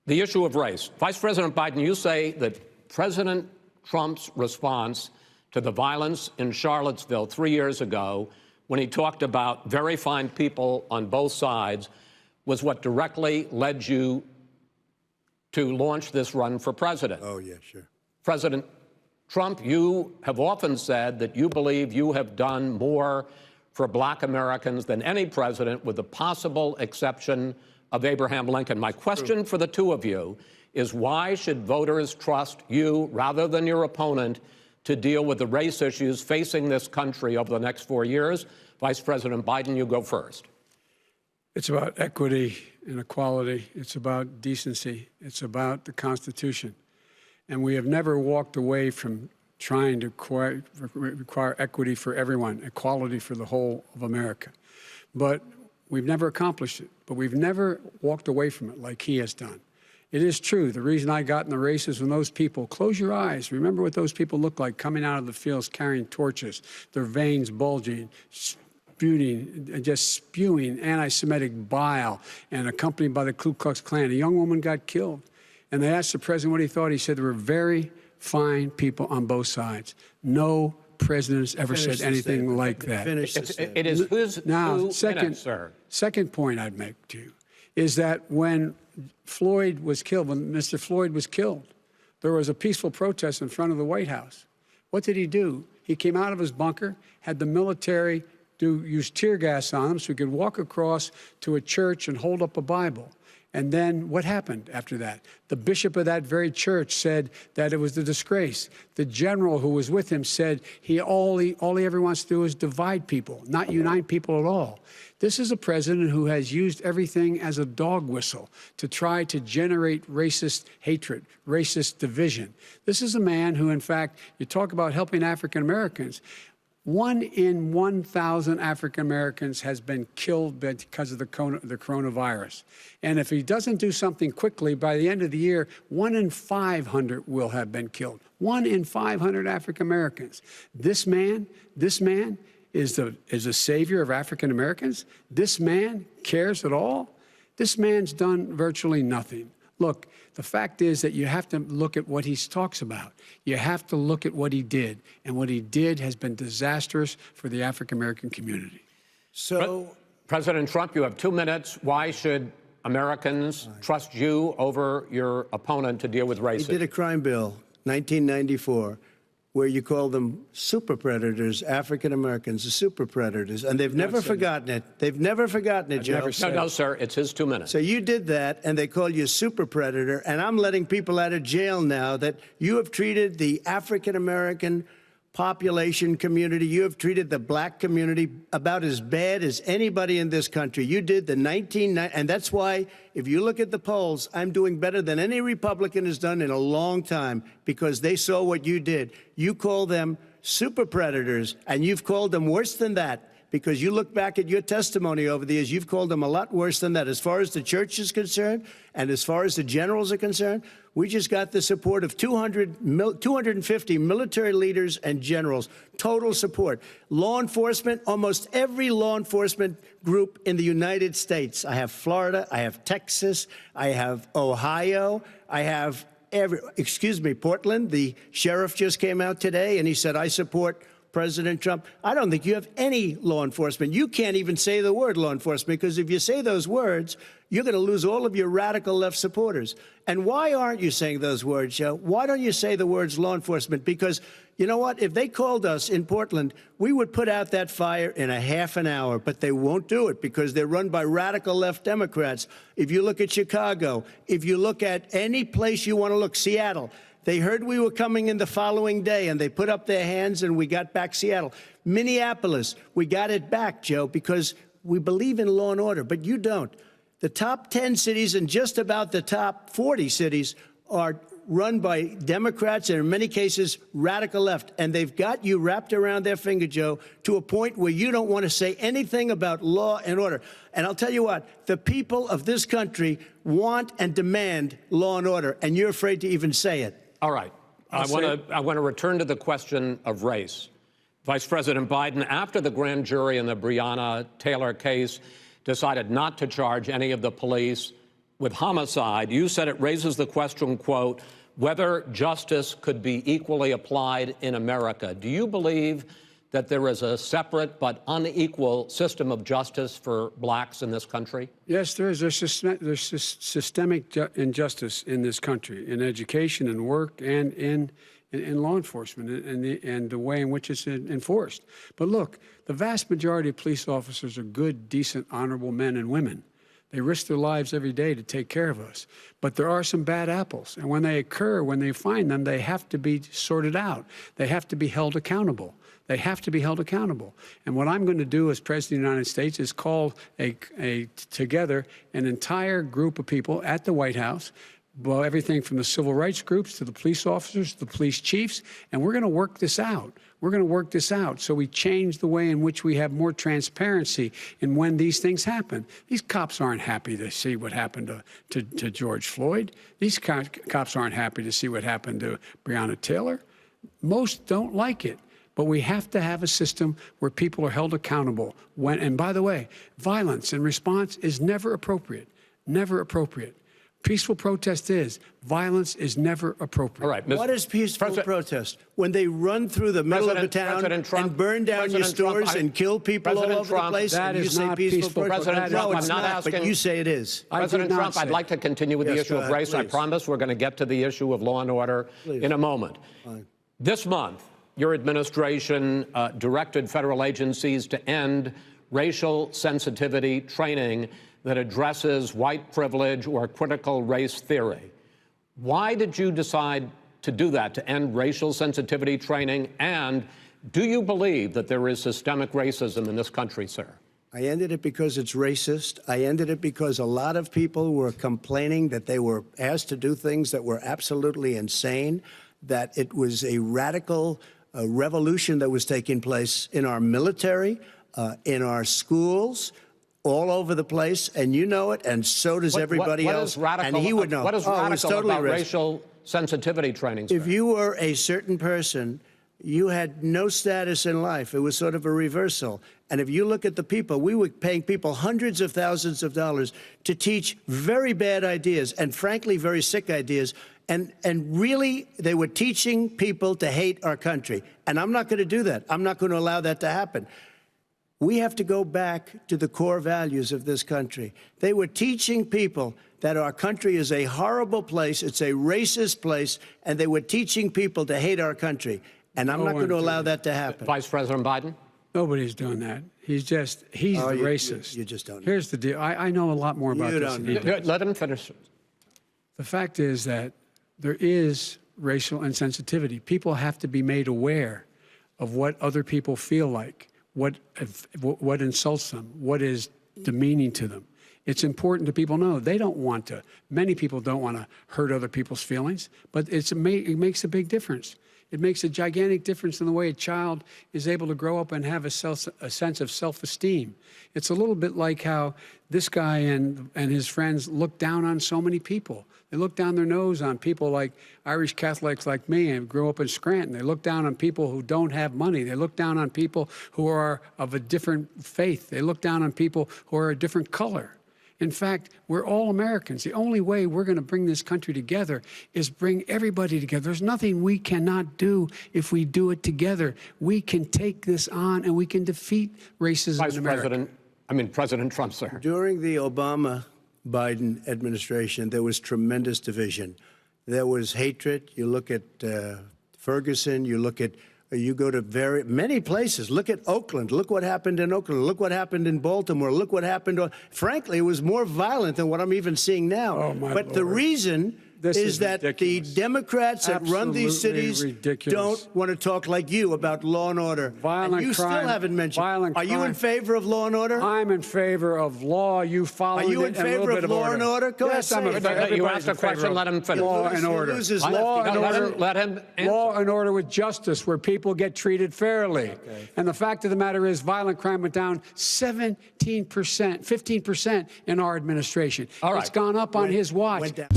The issue of race. Vice President Biden, you say that President Trump's response to the violence in Charlottesville 3 years ago, when he talked about very fine people on both sides, was what directly led you to launch this run for president. Oh, yeah, sure. President Trump, you have often said that you believe you have done more for Black Americans than any president, with the possible exception of Abraham Lincoln. My question for the two of you is, why should voters trust you rather than your opponent to deal with the race issues facing this country over the next 4 years? Vice President Biden, you go first. It's about equity and equality. It's about decency. It's about the Constitution. And we have never walked away from trying to require equity for everyone, equality for the whole of America. But we've never accomplished it. But we've never walked away from it like he has done. It is true. The reason I got in the race is when those people, close your eyes, remember what those people look like coming out of the fields carrying torches, their veins bulging, just spewing anti-Semitic bile, and accompanied by the Ku Klux Klan. A young woman got killed. And they asked the president what he thought. He said there were very fine people on both sides. No president has ever said anything like that. It is who's now, sir. Second point I'd make to you is that when Floyd was killed, when Mr. Floyd was killed, there was a peaceful protest in front of the White House. What did he do? He came out of his bunker, had the military use tear gas on him so he could walk across to a church and hold up a Bible. And then what happened after that? The bishop of that very church said that it was a disgrace. The general who was with him said all he ever wants to do is divide people, not unite people at all. This is a president who has used everything as a dog whistle to try to generate racist hatred, racist division. This is a man who, in fact, you talk about helping African Americans. 1 in 1,000 African Americans has been killed because of the coronavirus. And if he doesn't do something quickly, by the end of the year, 1 in 500 will have been killed. 1 in 500 African Americans. This man is a savior of African Americans. This man cares at all. This man's done virtually nothing. Look, the fact is that you have to look at what he talks about. You have to look at what he did. And what he did has been disastrous for the African-American community. So, President Trump, you have 2 minutes. Why should Americans trust you over your opponent to deal with racism? He did a crime bill, 1994, where you call them super predators, African Americans, the super predators, and they've never forgotten it. They've never forgotten it, Joe. No, sir, it's his 2 minutes. So you did that, and they call you a super predator, and I'm letting people out of jail now that you have treated the African American population community, you have treated the Black community about as bad as anybody in this country. You did the 1990, and that's why, if you look at the polls, I'm doing better than any Republican has done in a long time, because they saw what you did. You call them super predators, and you've called them worse than that, because you look back at your testimony over the years, you've called them a lot worse than that. As far as the church is concerned, and as far as the generals are concerned, we just got the support of 250 military leaders and generals, total support. Law enforcement, almost every law enforcement group in the United States. I have Florida, I have Texas, I have Ohio, I have Portland. The sheriff just came out today and he said, I support President Trump. I don't think you have any law enforcement. You can't even say the word law enforcement, because if you say those words, you're going to lose all of your radical left supporters. And why aren't you saying those words, Joe? Why don't you say the words law enforcement? Because you know what? If they called us in Portland, we would put out that fire in a half an hour, but they won't do it because they're run by radical left Democrats. If you look at Chicago, if you look at any place you want to look, Seattle, they heard we were coming in the following day, and they put up their hands, and we got back Seattle. Minneapolis, we got it back, Joe, because we believe in law and order, but you don't. The top 10 cities and just about the top 40 cities are run by Democrats and, in many cases, radical left. And they've got you wrapped around their finger, Joe, to a point where you don't want to say anything about law and order. And I'll tell you what, the people of this country want and demand law and order, and you're afraid to even say it. All right. I want to return to the question of race. Vice President Biden, after the grand jury in the Breonna Taylor case decided not to charge any of the police with homicide, you said it raises the question, quote, whether justice could be equally applied in America. Do you believe that there is a separate but unequal system of justice for blacks in this country? Yes, there is. There's systemic injustice in this country, in education and work and in law enforcement and the way in which it's enforced. But look, the vast majority of police officers are good, decent, honorable men and women. They risk their lives every day to take care of us. But there are some bad apples. And when they occur, when they find them, they have to be sorted out. They have to be held accountable. They have to be held accountable. And what I'm going to do as President of the United States is call together an entire group of people at the White House, well, everything from the civil rights groups to the police officers, to the police chiefs, and we're going to work this out. We're going to work this out so we change the way in which we have more transparency in when these things happen. These cops aren't happy to see what happened to George Floyd. These cops aren't happy to see what happened to Breonna Taylor. Most don't like it. But we have to have a system where people are held accountable. And by the way, violence in response is never appropriate. Never appropriate. Peaceful protest is. Violence is never appropriate. All right. What is peaceful protest? When they run through the middle of a town and burn down your stores and kill people all over the place, that and you is say not peaceful protest? President Trump, No, it's I'm not not, asking. but you say it is. President Trump, I'd like to continue with the issue of race. I please. promise we're going to get to the issue of law and order in a moment. Fine. This month, your administration directed federal agencies to end racial sensitivity training that addresses white privilege or critical race theory. Why did you decide to do that, to end racial sensitivity training? And do you believe that there is systemic racism in this country, sir? I ended it because it's racist. I ended it because a lot of people were complaining that they were asked to do things that were absolutely insane, that it was a radical revolution that was taking place in our military, in our schools, all over the place, and you know it, and so does everybody else. Radical, and he would know. What is radical totally about racial sensitivity training, sir? If you were a certain person, you had no status in life. It was sort of a reversal. And if you look at the people, we were paying people hundreds of thousands of dollars to teach very bad ideas and, frankly, very sick ideas. And really, they were teaching people to hate our country. And I'm not going to do that. I'm not going to allow that to happen. We have to go back to the core values of this country. They were teaching people that our country is a horrible place, it's a racist place, and they were teaching people to hate our country. And I'm not going to allow that to happen. Vice President Biden? Nobody's doing that. He's the racist. You just don't know. Here's the deal. I know a lot more about this than he does. Let him finish. The fact is that there is racial insensitivity. People have to be made aware of what other people feel like, what insults them, what is demeaning to them. It's important to people know they don't want to. Many people don't want to hurt other people's feelings, but it makes a big difference. It makes a gigantic difference in the way a child is able to grow up and have a sense of self-esteem. It's a little bit like how this guy and his friends look down on so many people. They look down their nose on people like Irish Catholics like me and grew up in Scranton. They look down on people who don't have money. They look down on people who are of a different faith. They look down on people who are a different color. In fact, we're all Americans. The only way we're going to bring this country together is bring everybody together. There's nothing we cannot do if we do it together. We can take this on and we can defeat racism in America. President Trump, sir. During the Obama-Biden administration, there was tremendous division. There was hatred. You look at Ferguson, you go to many places. Look at Oakland. Look what happened in Oakland. Look what happened in Baltimore. Look what happened. Frankly, it was more violent than what I'm even seeing now. Oh, my but Lord. The reason is that ridiculous. the Democrats that run these cities don't want to talk like you about law and order. Violent and you crime, still haven't mentioned. Violent Are you crime. in favor of law and order? I'm in favor of law. You follow it. Are you in favor of law and order? Go yes, ahead. I'm in favor. You asked a question, let him finish. Law and order. Law and order. Let him answer. Law and order with justice, where people get treated fairly. Okay. And the fact of the matter is, violent crime went down 17%, 15% in our administration. All right. It's gone up on his watch. Went down.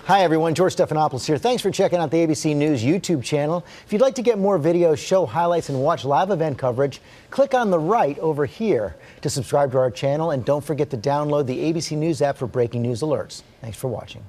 Hi, everyone. George Stephanopoulos here. Thanks for checking out the ABC News YouTube channel. If you'd like to get more videos, show highlights, and watch live event coverage, click on the right over here to subscribe to our channel. And don't forget to download the ABC News app for breaking news alerts. Thanks for watching.